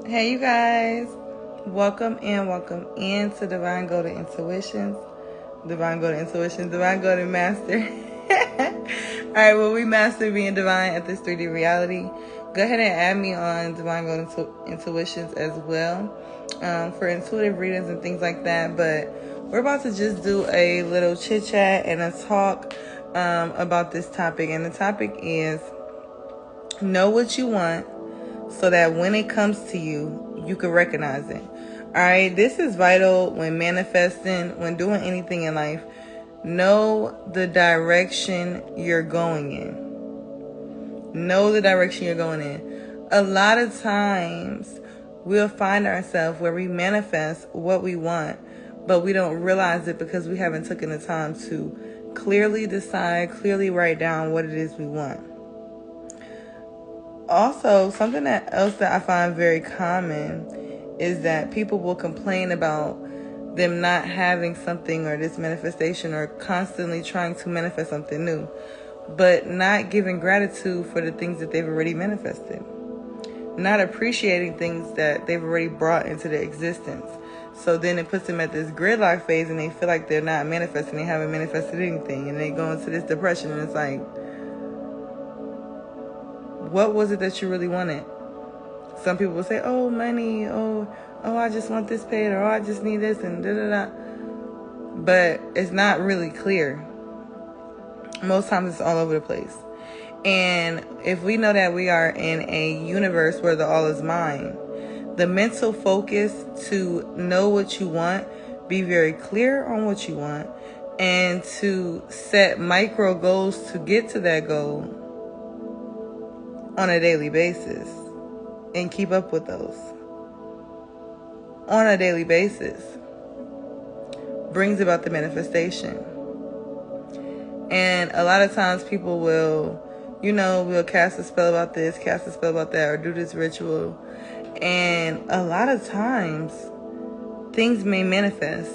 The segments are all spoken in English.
Hey, you guys. Welcome in to Divine Golden Intuitions. Divine Golden Master. All right, well, we master being divine at this 3D reality. Go ahead and add me on Divine Golden Intuitions as well for intuitive readings and things like that. But we're about to just do a little chit chat and a talk about this topic. And the topic is know what you want so that when it comes to you, you can recognize it. All right, this is vital when manifesting, when doing anything in life. Know the direction you're going in. Know the direction you're going in. A lot of times, we'll find ourselves where we manifest what we want, but we don't realize it because we haven't taken the time to clearly decide, clearly write down what it is we want. Also, something else that I find very common is that people will complain about them not having something or this manifestation or constantly trying to manifest something new, but not giving gratitude for the things that they've already manifested, not appreciating things that they've already brought into their existence. So then it puts them at this gridlock phase and they feel like they're not manifesting, they haven't manifested anything, and they go into this depression, and it's like, what was it that you really wanted? Some people will say, oh, money, oh, I just want this paid, or oh, I just need this, and da-da-da. But it's not really clear. Most times it's all over the place. And if we know that we are in a universe where the all is mind, the mental focus to know what you want, be very clear on what you want, and to set micro goals to get to that goal on a daily basis and keep up with those on a daily basis brings about the manifestation. And a lot of times people will cast a spell about this, cast a spell about that, or do this ritual, and a lot of times things may manifest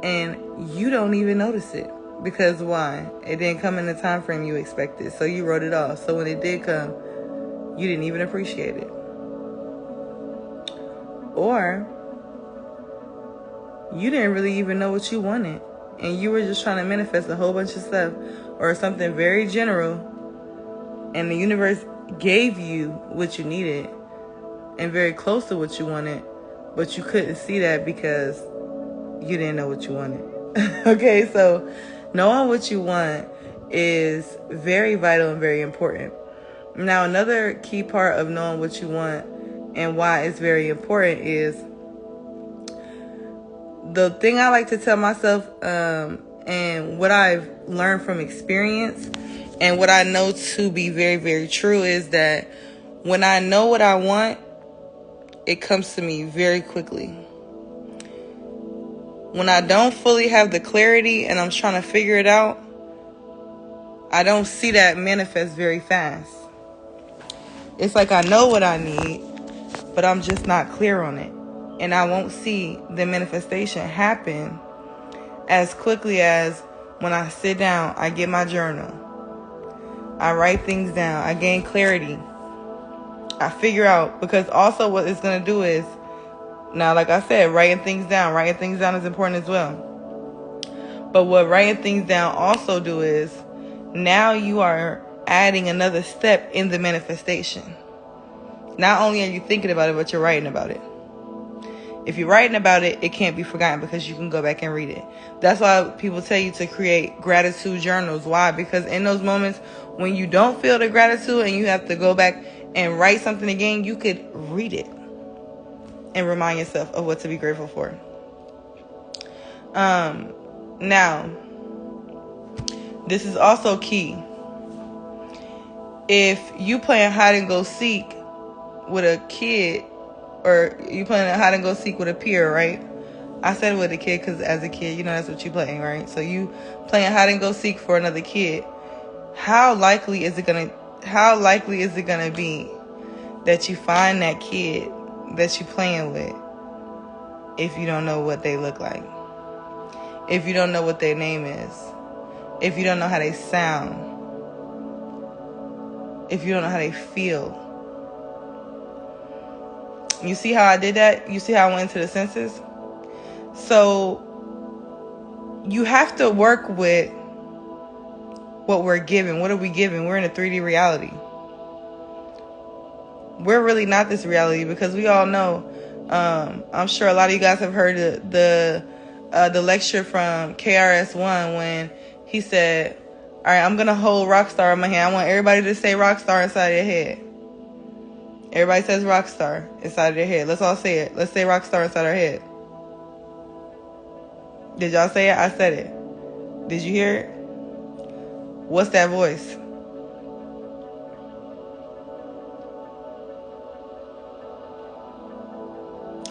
and you don't even notice it. Because why? It didn't come in the time frame you expected, so you wrote it off. So when it did come, you didn't even appreciate it. Or you didn't really even know what you wanted, and you were just trying to manifest a whole bunch of stuff or something very general, and the universe gave you what you needed and very close to what you wanted, but you couldn't see that because you didn't know what you wanted. Okay, so knowing what you want is very vital and very important. Now, another key part of knowing what you want and why it's very important is the thing I like to tell myself, and what I've learned from experience and what I know to be very, very true is that when I know what I want, it comes to me very quickly. When I don't fully have the clarity and I'm trying to figure it out, I don't see that manifest very fast. It's like I know what I need, but I'm just not clear on it. And I won't see the manifestation happen as quickly as when I sit down, I get my journal, I write things down, I gain clarity, I figure out. Because also what it's going to do is, now like I said, writing things down is important as well. But what writing things down also do is, now you are adding another step in the manifestation. Not only are you thinking about it, but you're writing about it. If you're writing about it, it can't be forgotten because you can go back and read it. That's why people tell you to create gratitude journals. Why? Because in those moments when you don't feel the gratitude and you have to go back and write something again, you could read it and remind yourself of what to be grateful for. Now, this is also key. If you playing hide and go seek with a kid, or you playing hide and go seek with a peer, right? I said with a kid because as a kid, that's what you playing, right? So you playing hide and go seek for another kid. How likely is it gonna be that you find that kid that you playing with if you don't know what they look like? If you don't know what their name is? If you don't know how they sound? If you don't know how they feel? You see how I did that? You see how I went into the senses? So you have to work with what we're given. What are we given? We're in a 3D reality. We're really not this reality, because we all know, I'm sure a lot of you guys have heard the lecture from KRS-One when he said, all right, I'm going to hold Rockstar in my hand. I want everybody to say Rockstar inside their head. Everybody says Rockstar inside their head. Let's all say it. Let's say Rockstar inside our head. Did y'all say it? I said it. Did you hear it? What's that voice?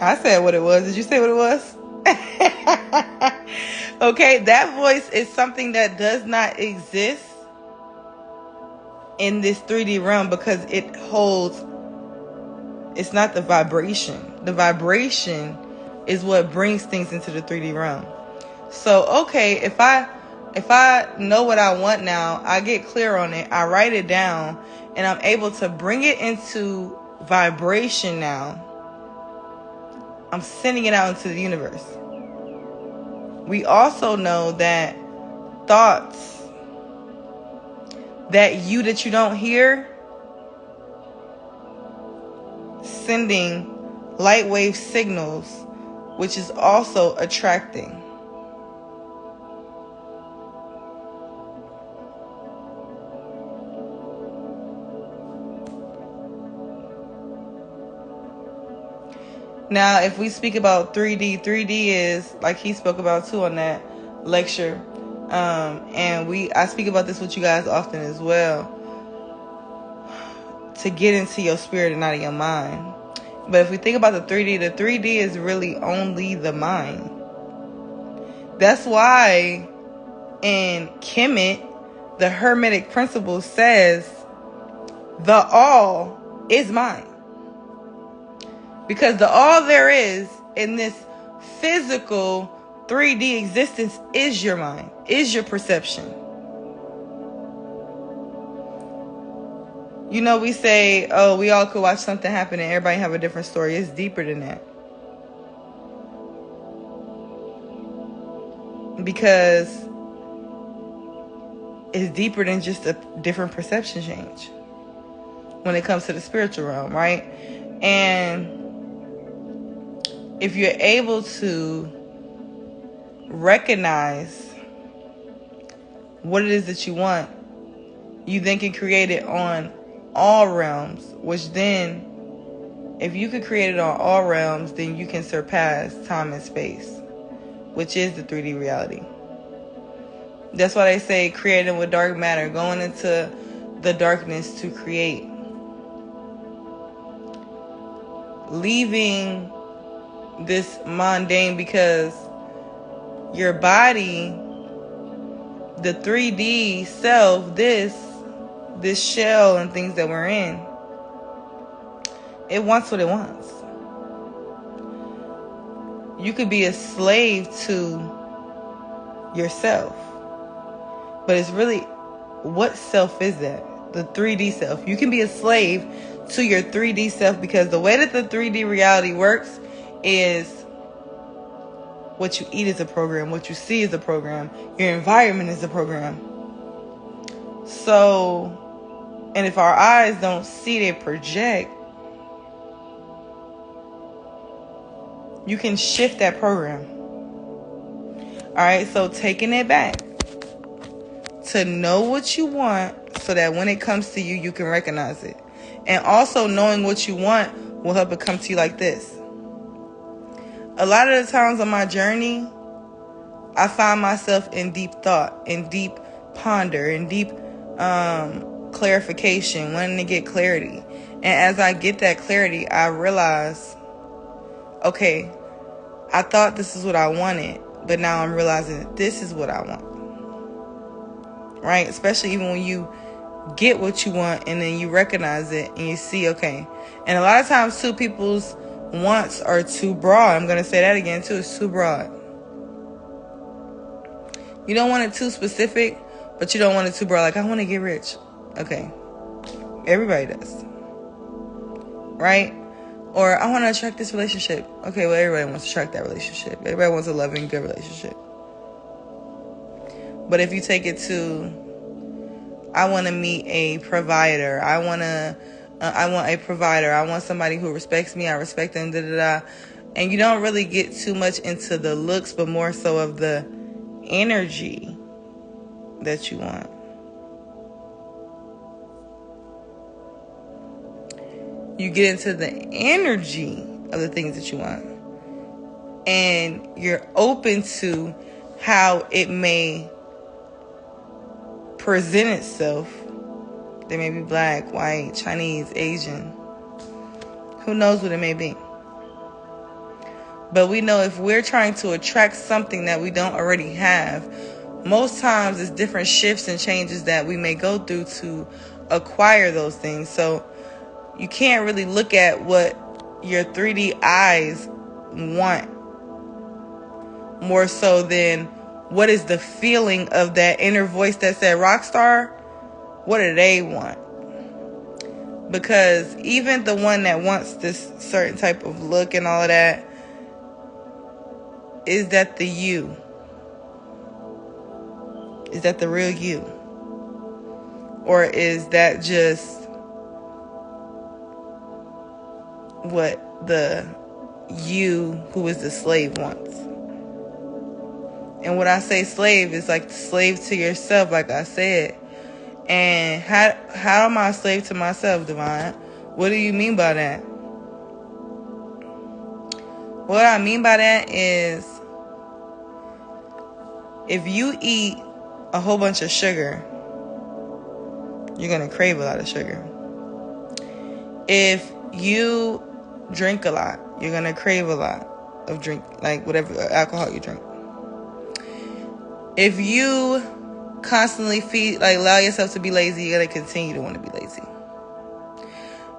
I said what it was. Did you say what it was? Okay, that voice is something that does not exist in this 3D realm, because it holds, it's not the vibration. The vibration is what brings things into the 3D realm. So, okay, if I know what I want now, I get clear on it, I write it down, and I'm able to bring it into vibration now. I'm sending it out into the universe. We also know that thoughts that you don't hear, sending light wave signals, which is also attracting. Now, if we speak about 3D is, like he spoke about too on that lecture, and I speak about this with you guys often as well, to get into your spirit and not in your mind. But if we think about the 3D is really only the mind. That's why in Kemet, the Hermetic principle says the all is mind. Because the all there is in this physical 3D existence is your mind, is your perception. You know, we say, oh, we all could watch something happen and everybody have a different story. It's deeper than that. Because it's deeper than just a different perception change when it comes to the spiritual realm, right? And if you're able to recognize what it is that you want, you then can create it on all realms, which then, if you could create it on all realms, then you can surpass time and space, which is the 3D reality. That's why they say creating with dark matter, going into the darkness to create. Leaving this mundane, because your body, the 3D self, this shell and things that we're in, it wants what it wants. You could be a slave to yourself, but it's really, what self is that? The 3D self. You can be a slave to your 3D self, because the way that the 3D reality works is what you eat is a program, what you see is a program, your environment is a program. So, and if our eyes don't see, they project, you can shift that program. Alright, so taking it back to know what you want, so that when it comes to you, you can recognize it. And also knowing what you want will help it come to you like this. A lot of the times on my journey, I find myself in deep thought, in deep ponder, in deep clarification, wanting to get clarity. And as I get that clarity, I realize, okay, I thought this is what I wanted, but now I'm realizing this is what I want. Right? Especially even when you get what you want and then you recognize it and you see, okay. And a lot of times too, people's wants are too broad. I'm going to say that again too. It's too broad. You don't want it too specific, but you don't want it too broad. Like, I want to get rich. Okay. Everybody does. Right? Or I want to attract this relationship. Okay, well, everybody wants to attract that relationship. Everybody wants a loving, good relationship. But if you take it to, I want to meet a provider. I want a provider. I want somebody who respects me. I respect them. Da da da. And you don't really get too much into the looks, but more so of the energy that you want. You get into the energy of the things that you want. And you're open to how it may present itself. They may be black, white, Chinese, Asian. Who knows what it may be. But we know if we're trying to attract something that we don't already have, most times it's different shifts and changes that we may go through to acquire those things. So you can't really look at what your 3D eyes want more so than what is the feeling of that inner voice that said Rockstar. What do they want? Because even the one that wants this certain type of look and all of that, is that the you? Is that the real you? Or is that just what the you who is the slave wants? And when I say slave, it's like slave to yourself, like I said. And how am I a slave to myself, Divine? What do you mean by that? What I mean by that is, if you eat a whole bunch of sugar, you're going to crave a lot of sugar. If you drink a lot, you're going to crave a lot of drink, like whatever alcohol you drink. If you constantly allow yourself to be lazy, you're going to continue to want to be lazy.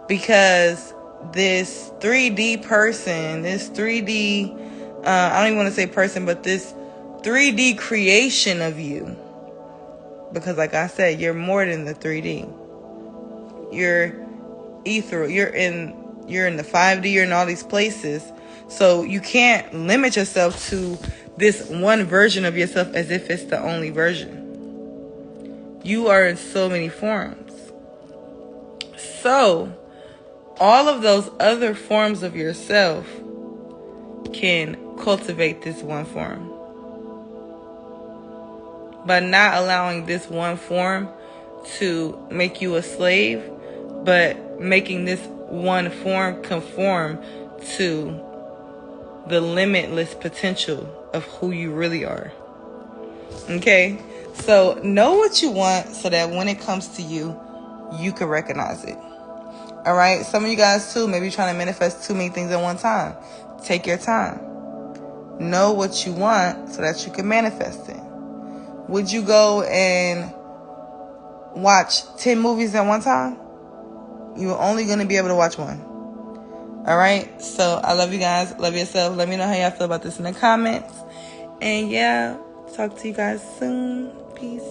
Because this 3D person, this 3D, I don't even want to say person, but this 3D creation of you. Because like I said, you're more than the 3D. You're ethereal. You're in the 5D. You're in all these places. So you can't limit yourself to this one version of yourself as if it's the only version. You are in so many forms. So all of those other forms of yourself can cultivate this one form. By not allowing this one form to make you a slave, but making this one form conform to the limitless potential of who you really are. Okay? So know what you want so that when it comes to you, you can recognize it. All right? Some of you guys too, maybe trying to manifest too many things at one time. Take your time. Know what you want so that you can manifest it. Would you go and watch 10 movies at one time? You're only going to be able to watch one. All right? So I love you guys. Love yourself. Let me know how y'all feel about this in the comments. And yeah, talk to you guys soon. Peace.